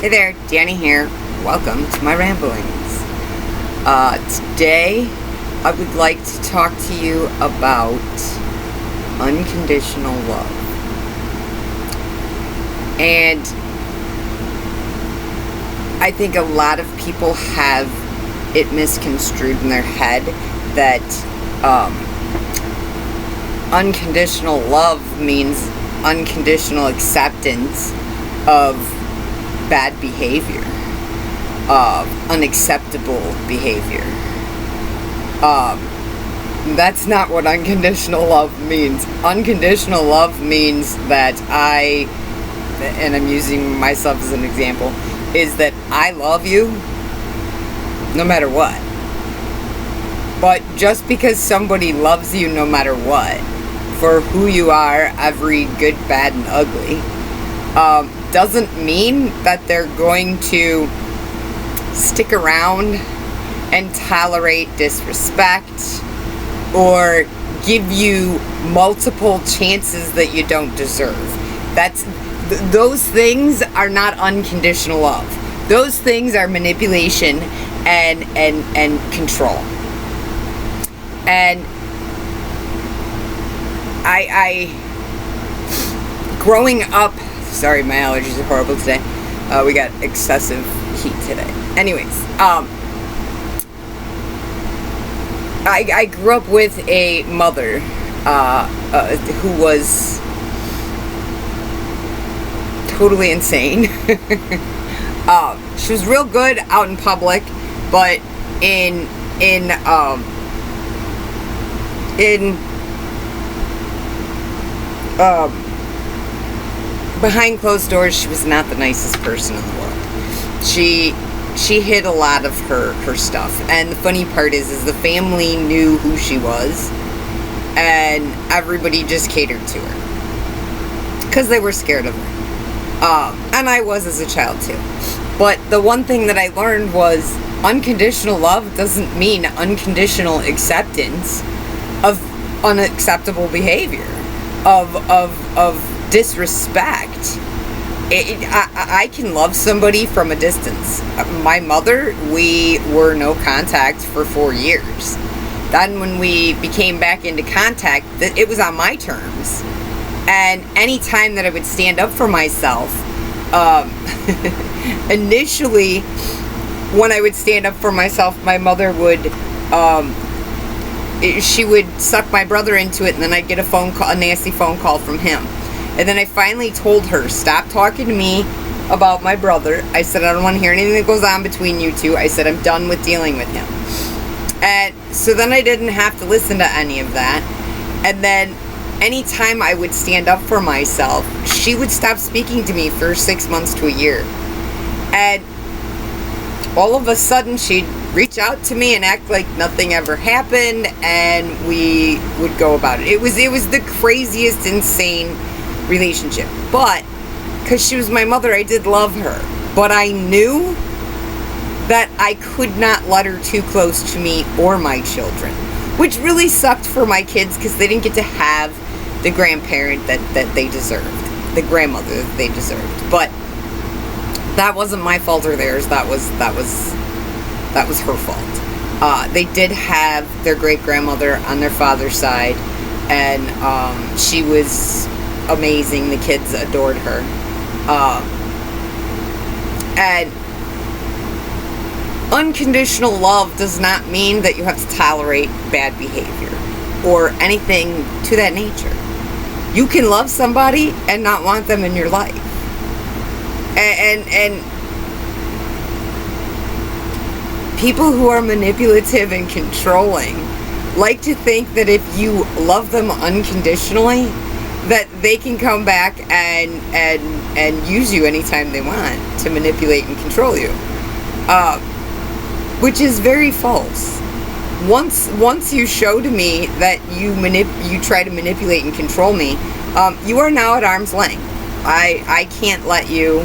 Hey there, Danny here. Welcome to my ramblings. Today, I would like to talk to you about unconditional love. And I think a lot of people have it misconstrued in their head that unconditional love means unconditional acceptance of bad behavior, of unacceptable behavior. That's not what unconditional love means. Unconditional love means that and I'm using myself as an example, is that I love you no matter what. But just because somebody loves you no matter what, for who you are, every good, bad, and ugly, doesn't mean that they're going to stick around and tolerate disrespect or give you multiple chances that you don't deserve. Those things are not unconditional love. Those things are manipulation and control. And I growing up, sorry, my allergies are horrible today. We got excessive heat today. Anyways, I grew up with a mother who was totally insane. She was real good out in public, but in behind closed doors, she was not the nicest person in the world. She hid a lot of her stuff, and the funny part is the family knew who she was, and everybody just catered to her because they were scared of her. And I was as a child too. But the one thing that I learned was unconditional love doesn't mean unconditional acceptance of unacceptable behavior, of disrespect. I can love somebody from a distance. My mother, we were no contact for 4 years. Then when we became back into contact, it was on my terms. And any time that I would stand up for myself, initially, when I would stand up for myself, my mother would, she would suck my brother into it, and then I'd get a nasty phone call from him. And then I finally told her, stop talking to me about my brother. I said, I don't want to hear anything that goes on between you two. I said, I'm done with dealing with him. And so then I didn't have to listen to any of that. And then anytime I would stand up for myself, she would stop speaking to me for 6 months to a year. And all of a sudden, she'd reach out to me and act like nothing ever happened, and we would go about it. It was the craziest, insane relationship. But because she was my mother, I did love her. But I knew that I could not let her too close to me or my children, which really sucked for my kids because they didn't get to have the grandparent that they deserved, the grandmother that they deserved. But that wasn't my fault or theirs. That was her fault. They did have their great grandmother on their father's side, and she was amazing. The kids adored her. And unconditional love does not mean that you have to tolerate bad behavior or anything to that nature. You can love somebody and not want them in your life. And people who are manipulative and controlling like to think that if you love them unconditionally, that they can come back and use you anytime they want to manipulate and control you, which is very false. Once you show to me that you try to manipulate and control me, you are now at arm's length. I can't let you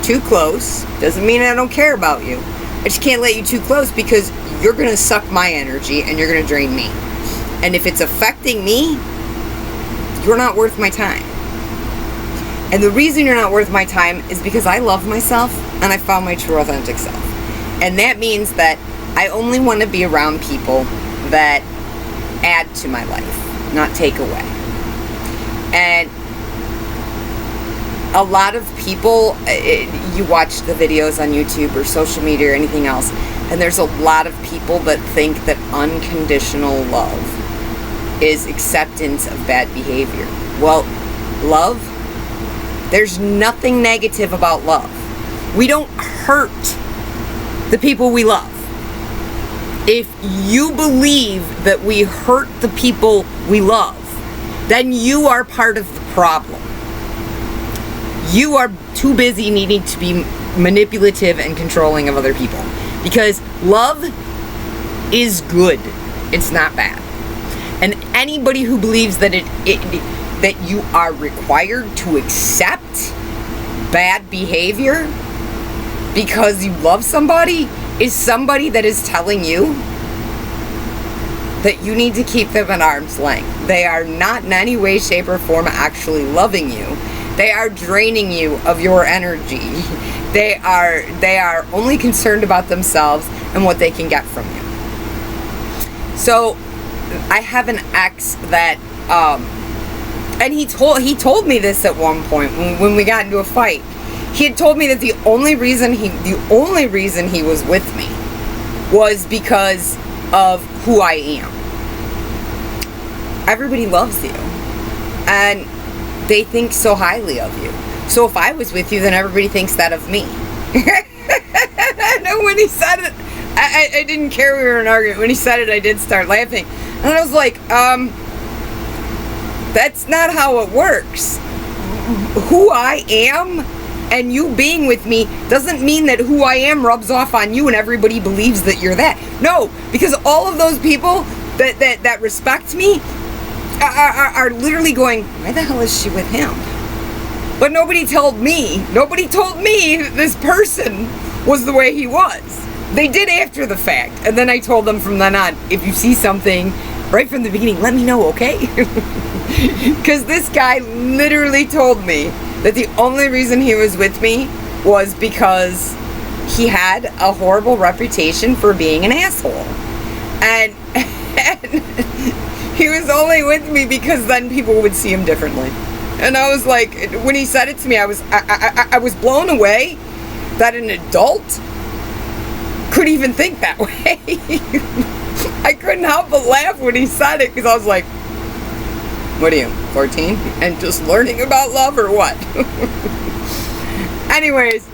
too close. Doesn't mean I don't care about you. I just can't let you too close because you're going to suck my energy and you're going to drain me. And if it's affecting me, you're not worth my time. And the reason you're not worth my time is because I love myself and I found my true authentic self. And that means that I only want to be around people that add to my life, not take away. And a lot of people, you watch the videos on YouTube or social media or anything else, and there's a lot of people that think that unconditional love is acceptance of bad behavior. Well, love, there's nothing negative about love. We don't hurt the people we love. If you believe that we hurt the people we love, then you are part of the problem. You are too busy needing to be manipulative and controlling of other people. Because love is good. It's not bad. And anybody who believes that that you are required to accept bad behavior because you love somebody is somebody that is telling you that you need to keep them at arm's length. They are not in any way, shape, or form actually loving you. They are draining you of your energy. They are only concerned about themselves and what they can get from you. So I have an ex that and he told me this at one point when we got into a fight. He had told me that the only reason he was with me was because of who I am. Everybody loves you, and they think so highly of you. So if I was with you, then everybody thinks that of me. And when he said it, I didn't care we were in an argument. When he said it, I did start laughing. And I was like, that's not how it works. Who I am and you being with me doesn't mean that who I am rubs off on you and everybody believes that you're that. No, because all of those people that respect me are literally going, why the hell is she with him? But nobody told me that this person was the way he was. They did after the fact. And then I told them from then on, if you see something right from the beginning, let me know, okay? Because this guy literally told me that the only reason he was with me was because he had a horrible reputation for being an asshole. And he was only with me because then people would see him differently. And I was like, when he said it to me, I was blown away that an adult could even think that way. I couldn't help but laugh when he said it, because I was like, what are you, 14? And just learning about love or what? Anyways,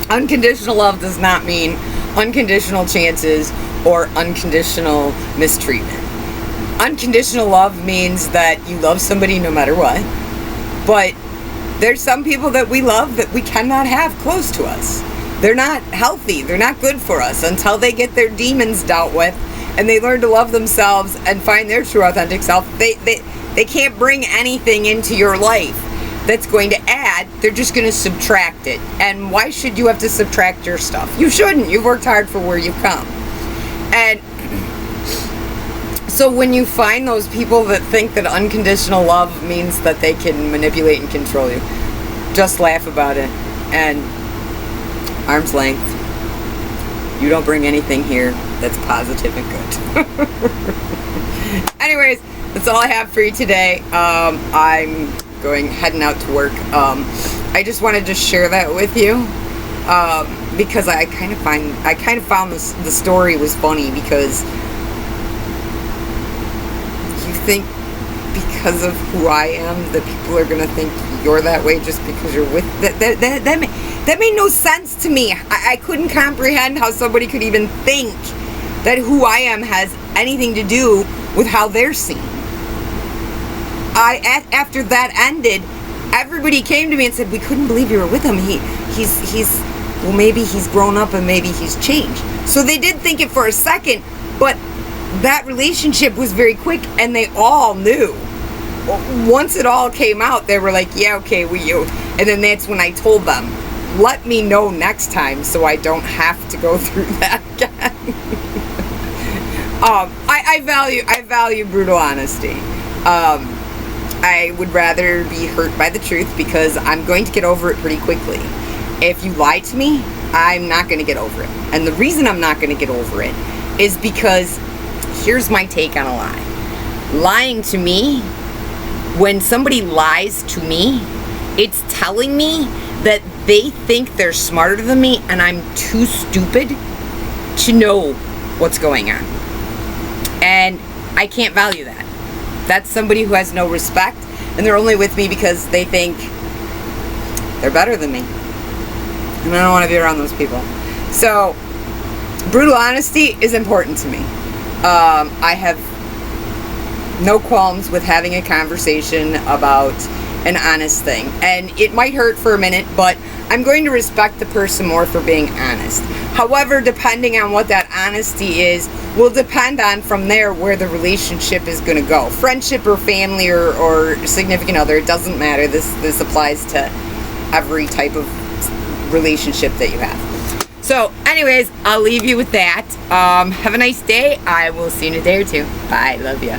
unconditional love does not mean unconditional chances or unconditional mistreatment. Unconditional love means that you love somebody no matter what. But there's some people that we love that we cannot have close to us. They're not healthy. They're not good for us until they get their demons dealt with and they learn to love themselves and find their true authentic self. They can't bring anything into your life that's going to add. They're just going to subtract it. And why should you have to subtract your stuff? You shouldn't. You've worked hard for where you've come. And so when you find those people that think that unconditional love means that they can manipulate and control you, just laugh about it. And arm's length. You don't bring anything here that's positive and good. Anyways, that's all I have for you today. I'm heading out to work. I just wanted to share that with you because I kind of found the story was funny, because you think because of who I am that people are gonna think you're that way just because you're with that made no sense to me. I couldn't comprehend how somebody could even think that who I am has anything to do with how they're seen. After that ended, everybody came to me and said, we couldn't believe you were with him. Well, maybe he's grown up and maybe he's changed. So they did think it for a second, but that relationship was very quick and they all knew. Once it all came out, they were like, yeah, okay, and then that's when I told them, let me know next time so I don't have to go through that again. I value brutal honesty. I would rather be hurt by the truth because I'm going to get over it pretty quickly. If you lie to me, I'm not going to get over it. And the reason I'm not going to get over it is because here's my take on a lie. Lying to me, when somebody lies to me, it's telling me that they think they're smarter than me and I'm too stupid to know what's going on. And I can't value that. That's somebody who has no respect, and they're only with me because they think they're better than me. And I don't want to be around those people. So, brutal honesty is important to me. I have no qualms with having a conversation about an honest thing. And it might hurt for a minute, but I'm going to respect the person more for being honest. However, depending on what that honesty is, will depend on from there where the relationship is going to go. Friendship or family or significant other, it doesn't matter. This applies to every type of relationship that you have. So, anyways, I'll leave you with that. Have a nice day. I will see you in a day or two. Bye. Love ya.